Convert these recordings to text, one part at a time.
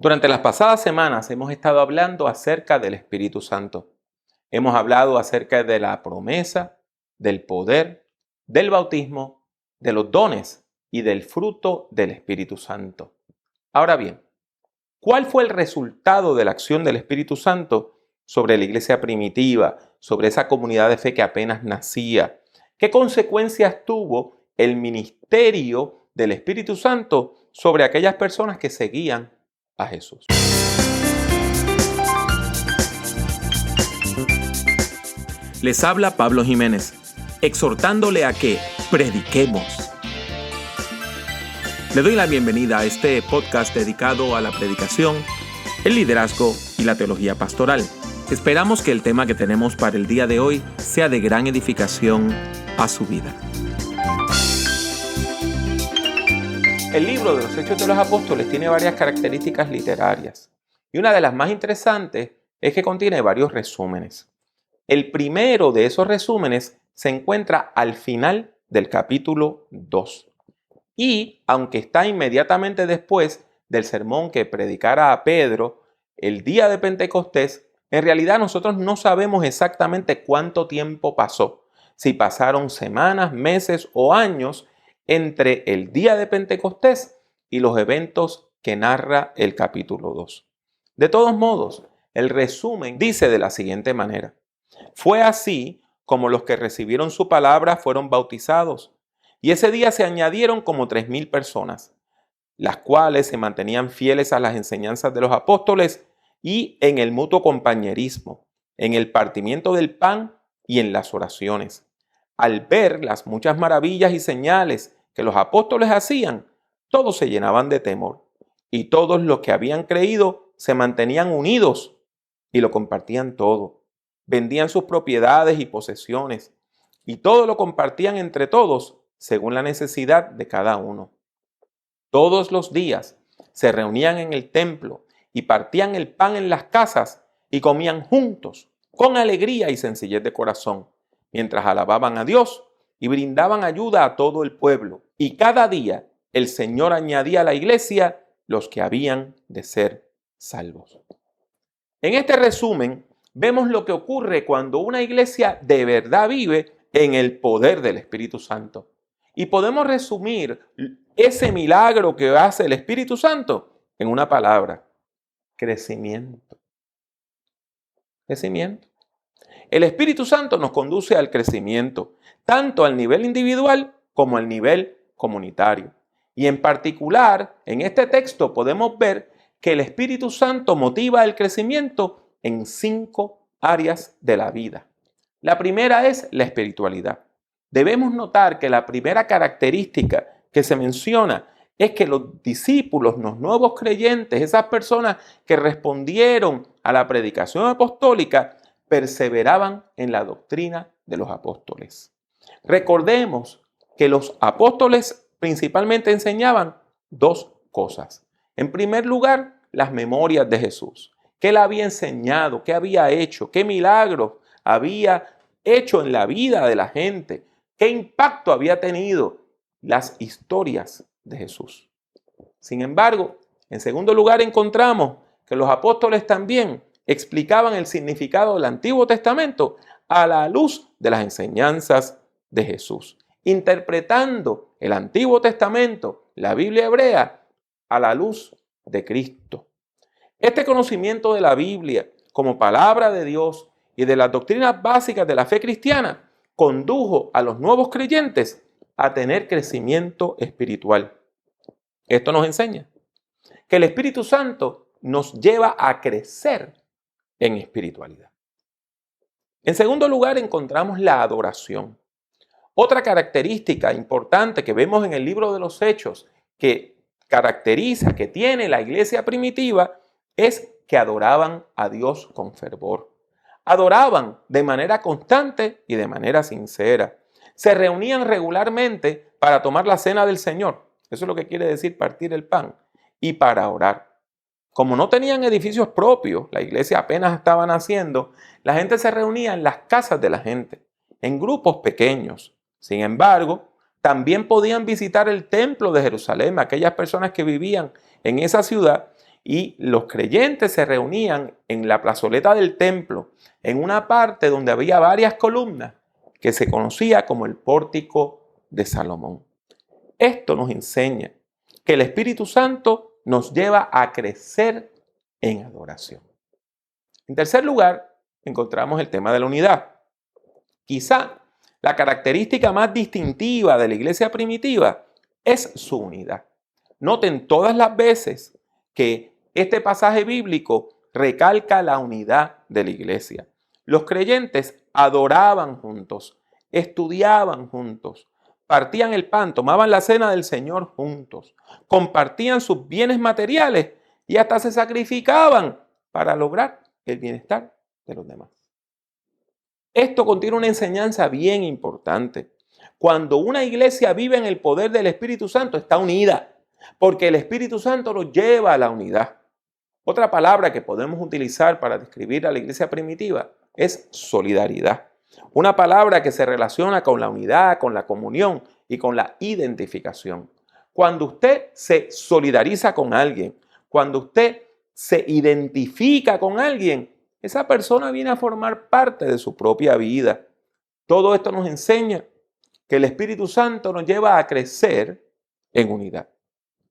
Durante las pasadas semanas hemos estado hablando acerca del Espíritu Santo. Hemos hablado acerca de la promesa, del poder, del bautismo, de los dones y del fruto del Espíritu Santo. Ahora bien, ¿cuál fue el resultado de la acción del Espíritu Santo sobre la iglesia primitiva, sobre esa comunidad de fe que apenas nacía? ¿Qué consecuencias tuvo el ministerio del Espíritu Santo sobre aquellas personas que seguían a Jesús? Les habla Pablo Jiménez, exhortándole a que prediquemos. Le doy la bienvenida a este podcast dedicado a la predicación, el liderazgo y la teología pastoral. Esperamos que el tema que tenemos para el día de hoy sea de gran edificación a su vida. El libro de los Hechos de los Apóstoles tiene varias características literarias y una de las más interesantes es que contiene varios resúmenes. El primero de esos resúmenes se encuentra al final del capítulo 2 y, aunque está inmediatamente después del sermón que predicara a Pedro el día de Pentecostés, en realidad nosotros no sabemos exactamente cuánto tiempo pasó, si pasaron semanas, meses o años entre el día de Pentecostés y los eventos que narra el capítulo 2. De todos modos, el resumen dice de la siguiente manera: fue así como los que recibieron su palabra fueron bautizados, y ese día se añadieron como 3,000 personas, las cuales se mantenían fieles a las enseñanzas de los apóstoles y en el mutuo compañerismo, en el partimiento del pan y en las oraciones. Al ver las muchas maravillas y señales que los apóstoles hacían, todos se llenaban de temor, y todos los que habían creído se mantenían unidos y lo compartían todo. Vendían sus propiedades y posesiones, y todo lo compartían entre todos según la necesidad de cada uno. Todos los días se reunían en el templo y partían el pan en las casas y comían juntos, con alegría y sencillez de corazón, mientras alababan a Dios y brindaban ayuda a todo el pueblo. Y cada día el Señor añadía a la iglesia los que habían de ser salvos. En este resumen, vemos lo que ocurre cuando una iglesia de verdad vive en el poder del Espíritu Santo. Y podemos resumir ese milagro que hace el Espíritu Santo en una palabra: crecimiento. Crecimiento. El Espíritu Santo nos conduce al crecimiento, tanto al nivel individual como al nivel comunitario. Y en particular, en este texto podemos ver que el Espíritu Santo motiva el crecimiento en 5 áreas de la vida. La primera es la espiritualidad. Debemos notar que la primera característica que se menciona es que los discípulos, los nuevos creyentes, esas personas que respondieron a la predicación apostólica, perseveraban en la doctrina de los apóstoles. Recordemos que los apóstoles principalmente enseñaban 2 cosas. En primer lugar, las memorias de Jesús. ¿Qué él había enseñado? ¿Qué había hecho? ¿Qué milagros había hecho en la vida de la gente? ¿Qué impacto había tenido las historias de Jesús? Sin embargo, en segundo lugar encontramos que los apóstoles también explicaban el significado del Antiguo Testamento a la luz de las enseñanzas de Jesús, interpretando el Antiguo Testamento, la Biblia hebrea, a la luz de Cristo. Este conocimiento de la Biblia como palabra de Dios y de las doctrinas básicas de la fe cristiana condujo a los nuevos creyentes a tener crecimiento espiritual. Esto nos enseña que el Espíritu Santo nos lleva a crecer en espiritualidad. En segundo lugar, encontramos la adoración. Otra característica importante que vemos en el libro de los Hechos que caracteriza, que tiene la iglesia primitiva, es que adoraban a Dios con fervor. Adoraban de manera constante y de manera sincera. Se reunían regularmente para tomar la cena del Señor. Eso es lo que quiere decir partir el pan. Y para orar. Como no tenían edificios propios, la iglesia apenas estaba naciendo, la gente se reunía en las casas de la gente, en grupos pequeños. Sin embargo, también podían visitar el templo de Jerusalén, aquellas personas que vivían en esa ciudad, y los creyentes se reunían en la plazoleta del templo, en una parte donde había varias columnas que se conocía como el pórtico de Salomón. Esto nos enseña que el Espíritu Santo nos lleva a crecer en adoración. En tercer lugar, encontramos el tema de la unidad. Quizá la característica más distintiva de la iglesia primitiva es su unidad. Noten todas las veces que este pasaje bíblico recalca la unidad de la iglesia. Los creyentes adoraban juntos, estudiaban juntos, partían el pan, tomaban la cena del Señor juntos, compartían sus bienes materiales y hasta se sacrificaban para lograr el bienestar de los demás. Esto contiene una enseñanza bien importante. Cuando una iglesia vive en el poder del Espíritu Santo, está unida, porque el Espíritu Santo nos lleva a la unidad. Otra palabra que podemos utilizar para describir a la iglesia primitiva es solidaridad. Una palabra que se relaciona con la unidad, con la comunión y con la identificación. Cuando usted se solidariza con alguien, cuando usted se identifica con alguien, esa persona viene a formar parte de su propia vida. Todo esto nos enseña que el Espíritu Santo nos lleva a crecer en unidad.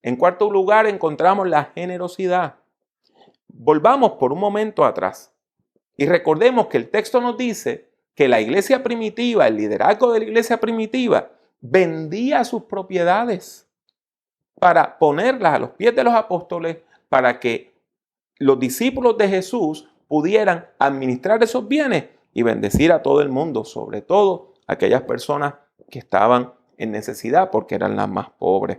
En cuarto lugar, encontramos la generosidad. Volvamos por un momento atrás y recordemos que el texto nos dice que la iglesia primitiva, el liderazgo de la iglesia primitiva, vendía sus propiedades para ponerlas a los pies de los apóstoles para que los discípulos de Jesús pudieran administrar esos bienes y bendecir a todo el mundo, sobre todo a aquellas personas que estaban en necesidad porque eran las más pobres.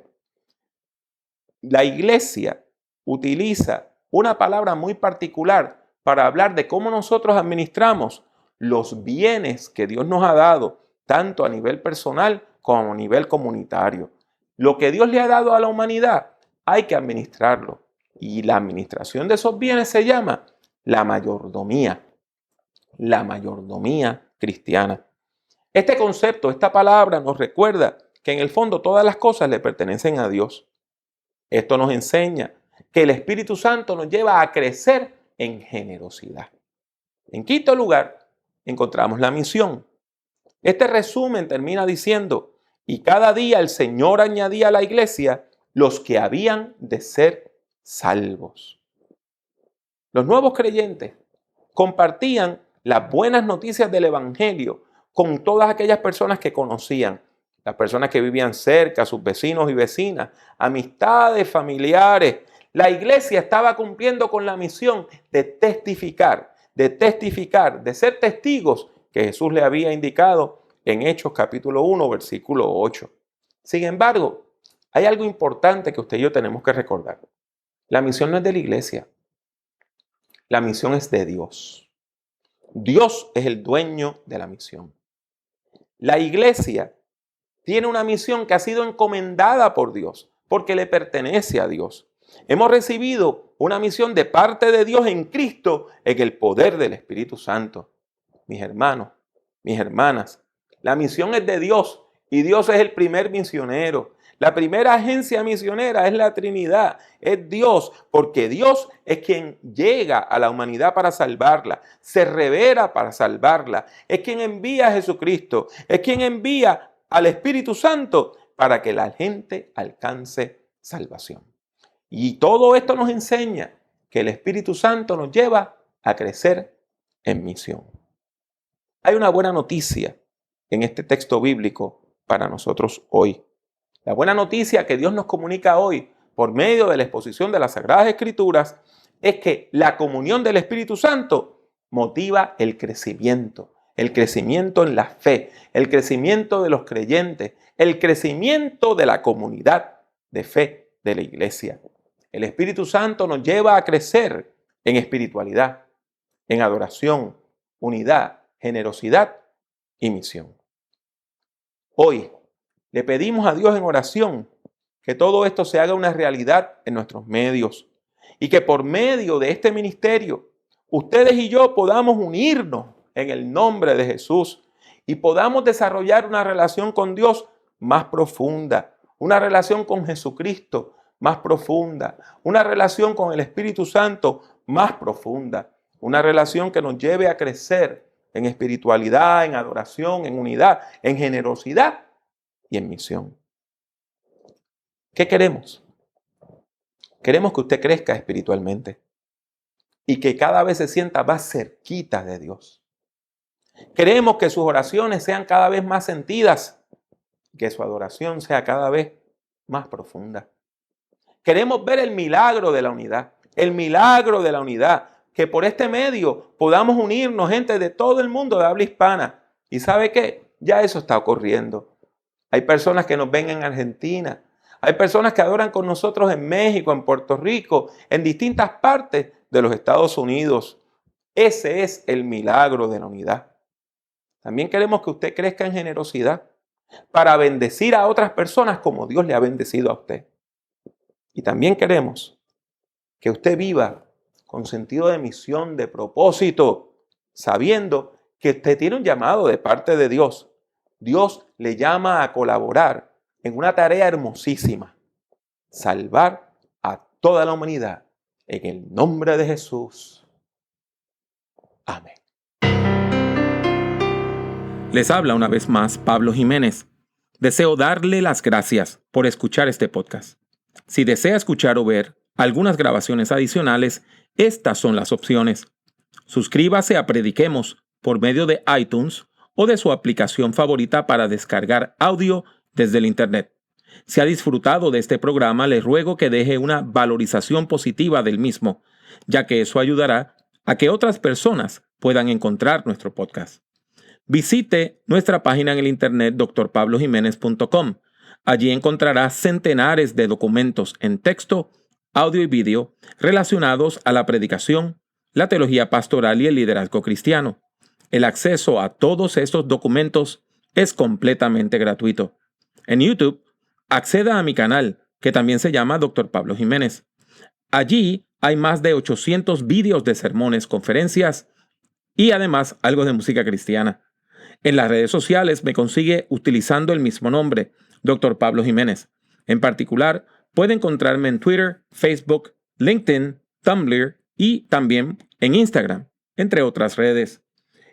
La iglesia utiliza una palabra muy particular para hablar de cómo nosotros administramos los bienes que Dios nos ha dado, tanto a nivel personal como a nivel comunitario. Lo que Dios le ha dado a la humanidad hay que administrarlo. Y la administración de esos bienes se llama la mayordomía cristiana. Este concepto, esta palabra nos recuerda que en el fondo todas las cosas le pertenecen a Dios. Esto nos enseña que el Espíritu Santo nos lleva a crecer en generosidad. En quinto lugar, encontramos la misión. Este resumen termina diciendo, y cada día el Señor añadía a la iglesia los que habían de ser salvos. Los nuevos creyentes compartían las buenas noticias del Evangelio con todas aquellas personas que conocían, las personas que vivían cerca, sus vecinos y vecinas, amistades, familiares. La iglesia estaba cumpliendo con la misión de testificar, de ser testigos que Jesús le había indicado en Hechos capítulo 1, versículo 8. Sin embargo, hay algo importante que usted y yo tenemos que recordar. La misión no es de la iglesia. La misión es de Dios. Dios es el dueño de la misión. La iglesia tiene una misión que ha sido encomendada por Dios, porque le pertenece a Dios. Hemos recibido una misión de parte de Dios en Cristo en el poder del Espíritu Santo. Mis hermanos, mis hermanas, la misión es de Dios y Dios es el primer misionero. La primera agencia misionera es la Trinidad, es Dios, porque Dios es quien llega a la humanidad para salvarla, se revela para salvarla, es quien envía a Jesucristo, es quien envía al Espíritu Santo para que la gente alcance salvación. Y todo esto nos enseña que el Espíritu Santo nos lleva a crecer en misión. Hay una buena noticia en este texto bíblico para nosotros hoy. La buena noticia que Dios nos comunica hoy por medio de la exposición de las Sagradas Escrituras es que la comunión del Espíritu Santo motiva el crecimiento en la fe, el crecimiento de los creyentes, el crecimiento de la comunidad de fe de la iglesia. El Espíritu Santo nos lleva a crecer en espiritualidad, en adoración, unidad, generosidad y misión. Hoy le pedimos a Dios en oración que todo esto se haga una realidad en nuestros medios y que por medio de este ministerio ustedes y yo podamos unirnos en el nombre de Jesús y podamos desarrollar una relación con Dios más profunda, una relación con Jesucristo más profunda, una relación con el Espíritu Santo más profunda, una relación que nos lleve a crecer en espiritualidad, en adoración, en unidad, en generosidad y en misión. ¿Qué queremos? Queremos que usted crezca espiritualmente y que cada vez se sienta más cerquita de Dios. Queremos que sus oraciones sean cada vez más sentidas, que su adoración sea cada vez más profunda. Queremos ver el milagro de la unidad, que por este medio podamos unirnos gente de todo el mundo de habla hispana. ¿Y sabe qué? Ya eso está ocurriendo. Hay personas que nos ven en Argentina, hay personas que adoran con nosotros en México, en Puerto Rico, en distintas partes de los Estados Unidos. Ese es el milagro de la unidad. También queremos que usted crezca en generosidad para bendecir a otras personas como Dios le ha bendecido a usted. Y también queremos que usted viva con sentido de misión, de propósito, sabiendo que usted tiene un llamado de parte de Dios. Dios le llama a colaborar en una tarea hermosísima: salvar a toda la humanidad en el nombre de Jesús. Amén. Les habla una vez más Pablo Jiménez. Deseo darle las gracias por escuchar este podcast. Si desea escuchar o ver algunas grabaciones adicionales, estas son las opciones. Suscríbase a Prediquemos por medio de iTunes o de su aplicación favorita para descargar audio desde el Internet. Si ha disfrutado de este programa, le ruego que deje una valorización positiva del mismo, ya que eso ayudará a que otras personas puedan encontrar nuestro podcast. Visite nuestra página en el Internet drpablojimenez.com. Allí encontrará centenares de documentos en texto, audio y vídeo relacionados a la predicación, la teología pastoral y el liderazgo cristiano. El acceso a todos estos documentos es completamente gratuito. En YouTube, acceda a mi canal, que también se llama Dr. Pablo Jiménez. Allí hay más de 800 vídeos de sermones, conferencias y además algo de música cristiana. En las redes sociales me consigue utilizando el mismo nombre, Dr. Pablo Jiménez. En particular, puede encontrarme en Twitter, Facebook, LinkedIn, Tumblr y también en Instagram, entre otras redes.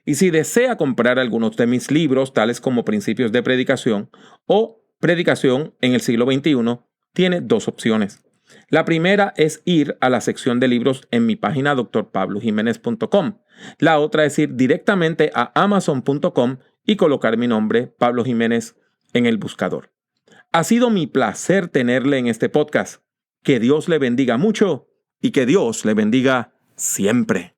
Y si desea comprar algunos de mis libros, tales como Principios de Predicación o Predicación en el siglo XXI, tiene dos opciones. La primera es ir a la sección de libros en mi página drpablojimenez.com. La otra es ir directamente a amazon.com y colocar mi nombre, Pablo Jiménez, en el buscador. Ha sido mi placer tenerle en este podcast. Que Dios le bendiga mucho y que Dios le bendiga siempre.